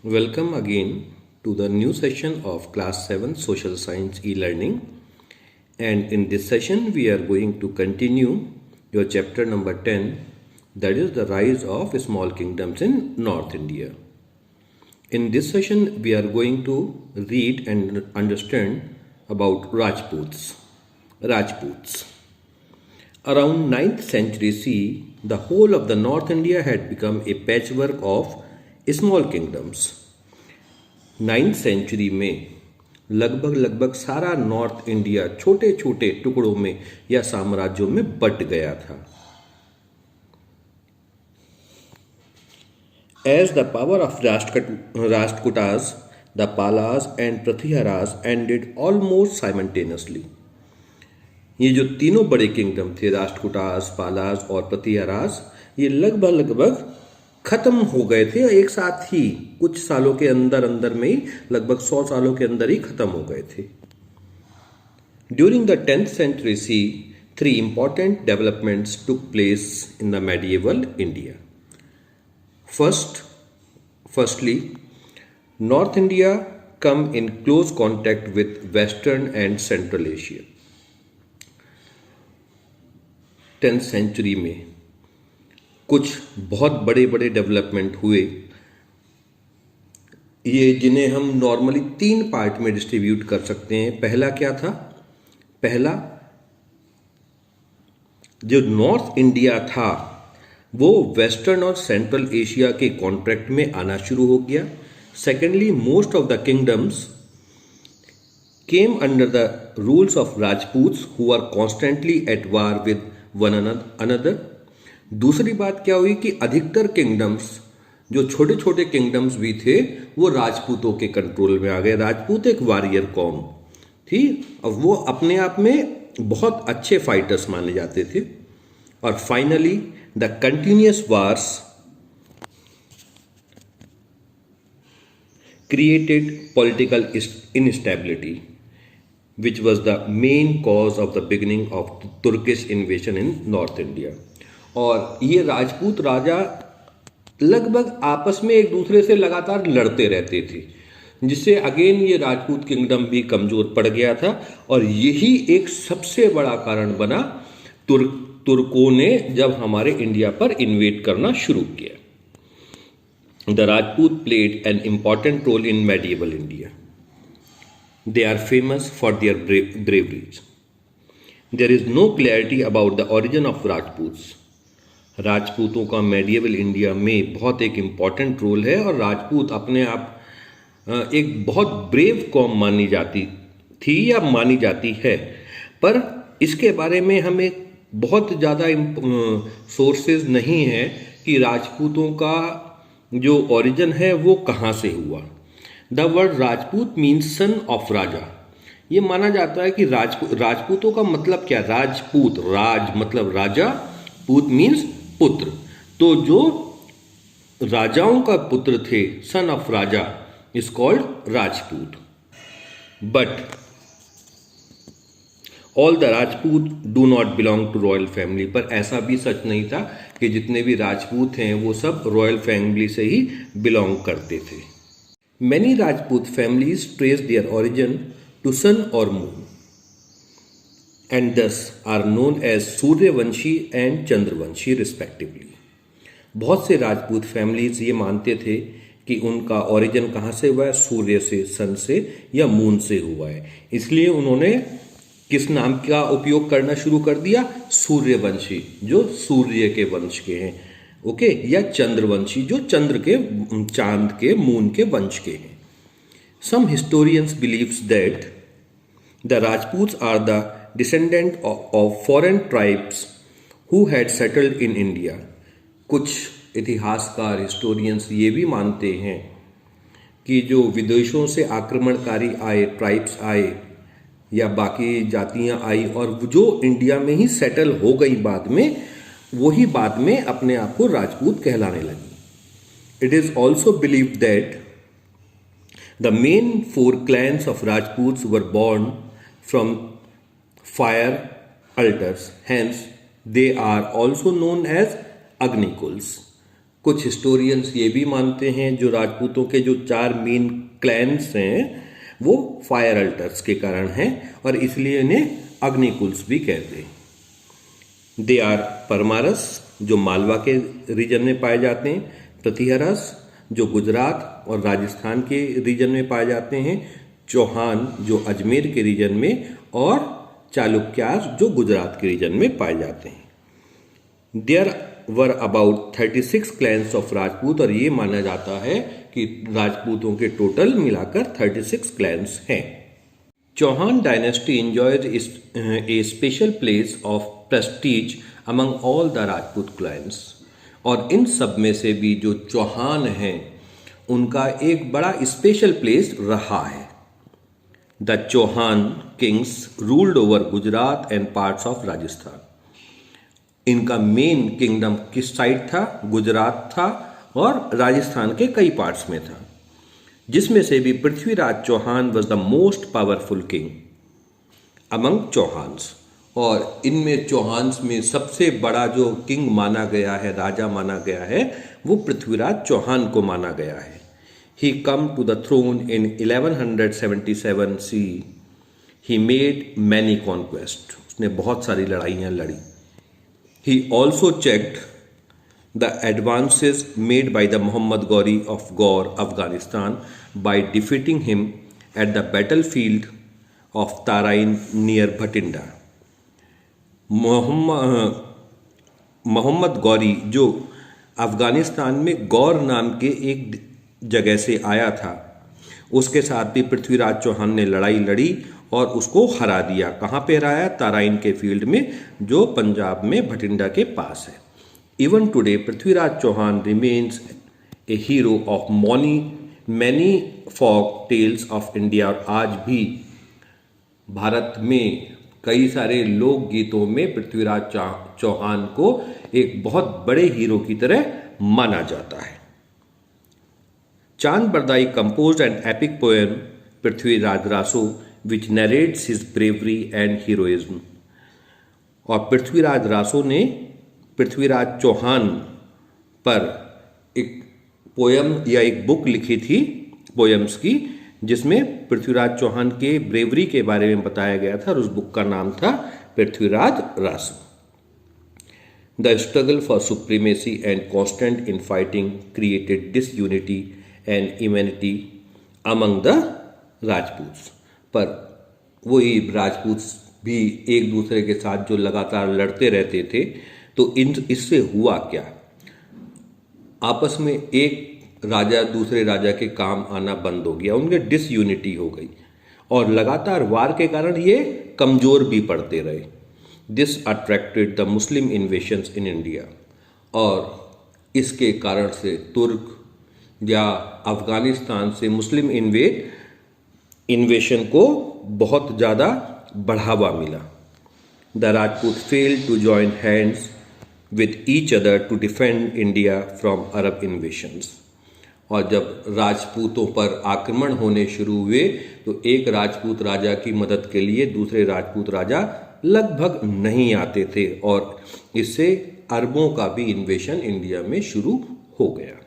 Welcome again to the new session of Class 7 Social Science e-learning. And in this session, we are going to continue your chapter number 10, that is the rise of small kingdoms in North India. In this session, we are going to read and understand about Rajputs. Around 9th century CE, the whole of the North India had become a patchwork of small kingdoms. 9th century में लगभग सारा north India छोटे छोटे टुकड़ों में या साम्राज्यों में बट गया था। As the power of Rashtrakutas, the Palas and Prithviraj ended almost simultaneously. ये जो तीनों बड़े किंगडम थे, राष्ट्रकूटास, पालास और पृथ्वीराज, ये लगभग खत्म हो गए थे एक साथ ही, कुछ सालों के अंदर में ही, लगभग 100 सालों के अंदर ही खत्म हो गए थे। During the 10th century CE, 3 important developments took place in the medieval India. Firstly, North India come in close contact with Western and Central Asia. 10th century में कुछ बहुत बड़े बड़े डेवलपमेंट हुए, ये जिन्हें हम नॉर्मली 3 पार्ट में डिस्ट्रीब्यूट कर सकते हैं। पहला क्या था? पहला, जो नॉर्थ इंडिया था वो वेस्टर्न और सेंट्रल एशिया के कॉन्ट्रैक्ट में आना शुरू हो गया। Secondly, most of the kingdoms came under the rules of Rajputs who are constantly at war with one another. दूसरी बात क्या हुई कि अधिकतर किंगडम्स, जो छोटे छोटे किंगडम्स भी थे, वो राजपूतों के कंट्रोल में आ गए। राजपूत एक वॉरियर कौम थी और वो अपने आप में बहुत अच्छे फाइटर्स माने जाते थे। और finally, the continuous wars created political instability, which was the main cause of the beginning of the Turkish invasion in North India. और ये राजपूत राजा लगभग आपस में एक दूसरे से लगातार लड़ते रहते थे, जिससे अगेन ये राजपूत किंगडम भी कमजोर पड़ गया था। और यही एक सबसे बड़ा कारण बना तुर्कों ने जब हमारे इंडिया पर इन्वेड करना शुरू किया। The Rajput played an important role in medieval India. They are famous for their braveries. There is no clarity about the origin of Rajputs. राजपूतों का मेडिएवल इंडिया में बहुत एक इम्पॉर्टेंट रोल है और राजपूत अपने आप एक बहुत ब्रेव कौम मानी जाती थी या मानी जाती है, पर इसके बारे में हमें बहुत ज़्यादा सोर्सेज नहीं है कि राजपूतों का जो ओरिजिन है वो कहाँ से हुआ। The word Rajput means son of raja. ये माना जाता है कि राजपूतों का मतलब क्या? राजपूत, राज मतलब राजा, पूत मीन्स पुत्र। तो जो राजाओं का पुत्र थे, son of raja, is called Rajput. But all the Rajput do not belong to royal family. पर ऐसा भी सच नहीं था कि जितने भी राजपूत हैं वो सब रॉयल फैमिली से ही बिलोंग करते थे। Many Rajput families trace their origin to sun और moon and thus are known as Suryavanshi and Chandravanshi respectively. बहुत से राजपूत फैमिलीज ये मानते थे कि उनका ओरिजिन कहाँ से हुआ है? सूर्य से, सन से या मून से हुआ है। इसलिए उन्होंने किस नाम का उपयोग करना शुरू कर दिया? सूर्यवंशी, जो सूर्य के वंश के हैं, ओके, या चंद्रवंशी, जो चंद्र के, चांद के, मून के वंश के हैं। Some historians believes that the Rajputs are the descendant of foreign tribes who had settled in India. कुछ इतिहासकार, हिस्टोरियंस ये भी मानते हैं कि जो विदेशों से आक्रमणकारी आए, ट्राइब्स आए या बाकी जातियां आई और जो इंडिया में ही सेटल हो गई बाद में, वही बाद में अपने आप को राजपूत कहलाने लगी। It is also believed that the main 4 clans of Rajputs were born from fire altars, hence they are also known as Agni Kuls. कुछ हिस्टोरियंस ये भी मानते हैं जो राजपूतों के जो 4 मेन क्लैंस हैं वो फायर अल्टर्स के कारण हैं और इसलिए इन्हें अग्निकुल्स भी कहते हैं। दे आर परमारस जो मालवा के रीजन में पाए जाते हैं, प्रतिहरस जो गुजरात और राजस्थान के रीजन में पाए जाते हैं, चौहान जो अजमेर के रीजन में और चालुक्यास जो गुजरात के रीजन में पाए जाते हैं। There were about 36 clans of Rajput और ये माना जाता है कि राजपूतों के टोटल मिलाकर 36 क्लैंस हैं। Chauhan dynasty enjoys a special place of prestige among all the Rajput clans और इन सब में से भी जो चौहान हैं उनका एक बड़ा स्पेशल प्लेस रहा है। The Chauhan kings ruled over Gujarat and parts of Rajasthan. इनका मेन किंगडम किस साइड था? गुजरात था और राजस्थान के कई पार्ट्स में था, जिसमें से भी Prithviraj Chauhan was the most powerful king among Chauhans और इनमें चौहान्स में सबसे बड़ा जो किंग माना गया है, राजा माना गया है, वो पृथ्वीराज चौहान को माना गया है। He come to the throne in 1177 CE. He made many conquests. उसने बहुत सारी लड़ाइयाँ लड़ी। He also checked the advances made by the Muhammad Ghori of Gaur, Afghanistan, by defeating him at the battlefield of Tarain near Bhatinda. Mohammad Ghori जो अफगानिस्तान में गौर नाम के एक जगह से आया था, उसके साथ भी पृथ्वीराज चौहान ने लड़ाई लड़ी और उसको हरा दिया। कहाँ पे हराया? ताराइन के फील्ड में जो पंजाब में भटिंडा के पास है। Even today Prithviraj Chauhan remains a hero of many folk tales of India और आज भी भारत में कई सारे लोक गीतों में पृथ्वीराज चौहान को एक बहुत बड़े हीरो की तरह माना जाता है। चांद Bardai composed an epic poem Prithviraj Raso which narrates his bravery and heroism। और पृथ्वीराज रासो ने पृथ्वीराज चौहान पर एक पोयम या एक बुक लिखी थी पोयम्स की, जिसमें पृथ्वीराज चौहान के ब्रेवरी के बारे में बताया गया था और उस बुक का नाम था Prithviraj Raso. The struggle for supremacy and constant infighting created disunity and immunity among the Rajputs. पर वही राजपूत भी एक दूसरे के साथ जो लगातार लड़ते रहते थे, तो इससे हुआ क्या? आपस में एक राजा दूसरे राजा के काम आना बंद हो गया, उनके डिसयूनिटी हो गई और लगातार वार के कारण ये कमज़ोर भी पड़ते रहे। This attracted the Muslim invasions in India और इसके कारण से तुर्क या अफगानिस्तान से मुस्लिम इन्वेशन को बहुत ज़्यादा बढ़ावा मिला। The Rajput failed to join hands with each other to defend India from Arab invasions. और जब राजपूतों पर आक्रमण होने शुरू हुए तो एक राजपूत राजा की मदद के लिए दूसरे राजपूत राजा लगभग नहीं आते थे और इससे अरबों का भी इन्वेशन इंडिया में शुरू हो गया।